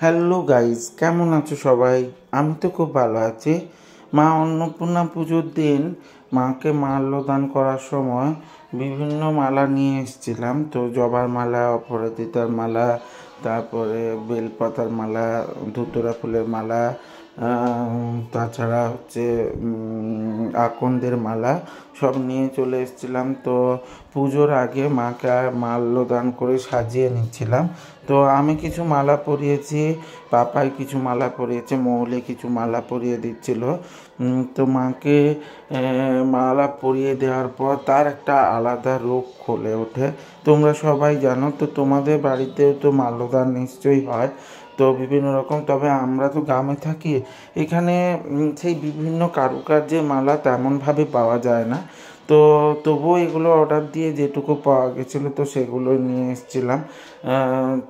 Hello guys, কেমন আছো সবাই? আমি তো খুব ভালো আছি। মা অন্নপূর্ণা পুজোর দিন মাকে মাল্যদান করার সময় বিভিন্ন মালা নিয়ে এসেছিলাম। তো জবার মালা, অপরাজিতার মালা, তারপরে বেলপাতার মালা, ধুতুরা ফুলের মালা, তাছাড়া হচ্ছে আকন্দের মালা সব নিয়ে চলে এসেছিলাম। তো পুজোর আগে মাকে মাল্যদান করে সাজিয়ে নিচ্ছিলাম। তো আমি কিছু মালা পরিয়েছি, পাপাই কিছু মালা পরিয়েছে, মৌলি কিছু মালা পরিয়ে দিচ্ছিল। তো মাকে মালা পরিয়ে দেওয়ার পর তার একটা আলাদা রূপ খুলে ওঠে। তোমরা সবাই জানো, তো তোমাদের বাড়িতেও তো মাল্যদান নিশ্চয়ই হয়। তো বিভিন্ন রকম, তবে আমরা তো গ্রামে থাকি, এখানে সেই বিভিন্ন কারুকার্যের মালা তেমনভাবে পাওয়া যায় না। তো তবুও এগুলো অর্ডার দিয়ে যেটুকু পাওয়া গেছিলো তো সেগুলো নিয়ে এসেছিলাম।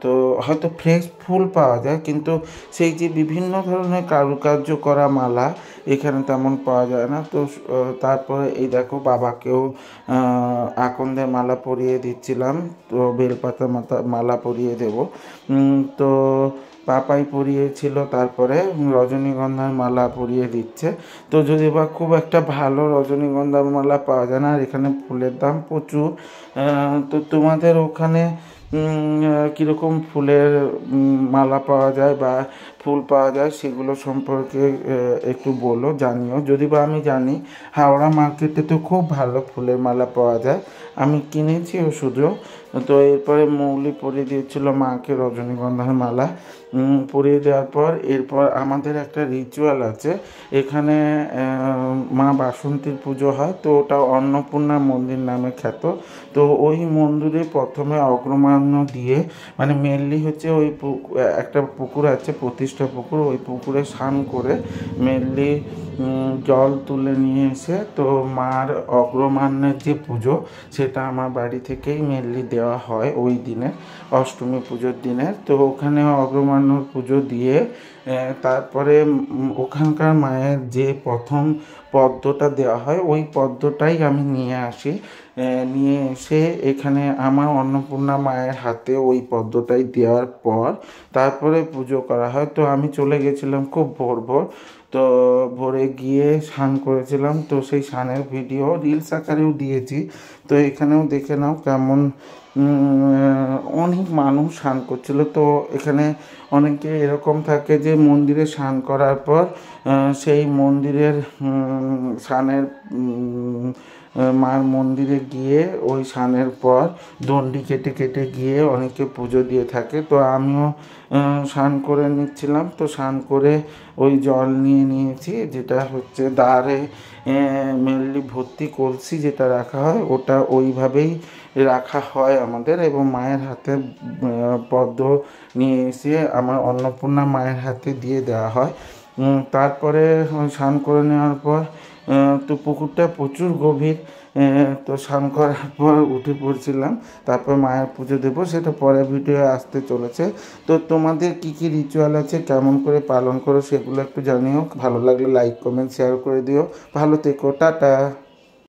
তো হয়তো ফ্রেশ ফুল পাওয়া যায়, কিন্তু সেই যে বিভিন্ন ধরনের কারুকার্য করা মালা এখানে তেমন পাওয়া যায় না। তো তারপরে এই দেখো, বাবাকেও আকন্দের মালা পরিয়ে দিচ্ছিলাম। তো বেলপাতা মালা পরিয়ে দেব। তো পাপাই পরিয়েছিল, তারপরে রজনীগন্ধার মালা পরিয়ে দিচ্ছে। তো যদি বা খুব একটা ভালো রজনীগন্ধার মালা পাওয়া যায় না, আর এখানে ফুলের দাম প্রচুর। তো তোমাদের ওখানে কীরকম ফুলের মালা পাওয়া যায় বা ফুল পাওয়া যায় সেগুলো সম্পর্কে একটু বলো, জানিও। যদি বা আমি জানি, হাওড়া মার্কেটে তো খুব ভালো ফুলের মালা পাওয়া যায়, আমি কিনেছি ওষুধও। তো এরপরে মৌলি পরিয়ে দিয়েছিল মাকে রজনীগন্ধার মালা পরিয়ে দেওয়ার পর এরপর আমাদের একটা রিচুয়াল আছে। এখানে মা বাসন্তীর পুজো হয়, তো ওটা অন্নপূর্ণা মন্দির নামে খ্যাত। তো ওই মন্দিরে প্রথমে অগ্রমান্য দিয়ে, মানে মেনলি হচ্ছে ওই একটা পুকুর আছে, প্রতিষ্ঠা পুকুর, ওই পুকুরে স্নান করে মেনলি জল তুলে নিয়ে এসে তো মার অগ্রমান্যের যে পুজো সেটা আমার বাড়ি থেকেই মেনলি দেওয়া হয় ওই দিনে, অষ্টমী পুজোর দিনে। তো ওখানে অগ্রমান্যর পুজো দিয়ে তারপরে ওখানকার মায়ের যে প্রথম পদ্মটা দেওয়া হয় ওই পদ্মটাই আমি নিয়ে আসি। নিয়ে এসে এখানে আমার অন্নপূর্ণা মায়ের হাতে ওই পদ্মটাই দেওয়ার পর তারপরে পুজো করা হয়। তো আমি চলে গেছিলাম খুব ভোর ভোর। তো ভোরে গিয়ে স্নান করেছিলাম, তো সেই স্নানের ভিডিও রিলস আকারেও দিয়েছি। তো এখানেও দেখে নাও কেমন অনেক মানুষ স্নান করছিল। তো এখানে অনেকে এরকম থাকে যে মন্দিরে স্নান করার পর সেই মন্দিরের স্নানের মার মন্দিরে গিয়ে ওই স্নানের পর দণ্ডি কেটে কেটে গিয়ে অনেকে পুজো দিয়ে থাকে। তো আমিও স্নান করে নিচ্ছিলাম। তো স্নান করে ওই জল নিয়ে নিয়েছি, যেটা হচ্ছে দ্বারে মেনলি ভর্তি কলসি যেটা রাখা হয় ওটা ওইভাবেই রাখা হয় আমাদের, এবং মায়ের হাতে পদ্ম নিয়ে এসে আমার অন্নপূর্ণা মায়ের হাতে দিয়ে দেওয়া হয়। তারপরে স্নান করে নেওয়ার পর তো পুকুরটা প্রচুর গভীর, তো স্নান করার পর উঠে পড়ছিলাম। তারপর মায়ের পুজো দেবো, সেটা পরে ভিডিও আসতে চলেছে। তো তোমাদের কী কী রিচুয়াল আছে, কেমন করে পালন করো সেগুলো একটু জানিও। ভালো লাগলে লাইক কমেন্ট শেয়ার করে দিও। ভালো থেকো, টাটা।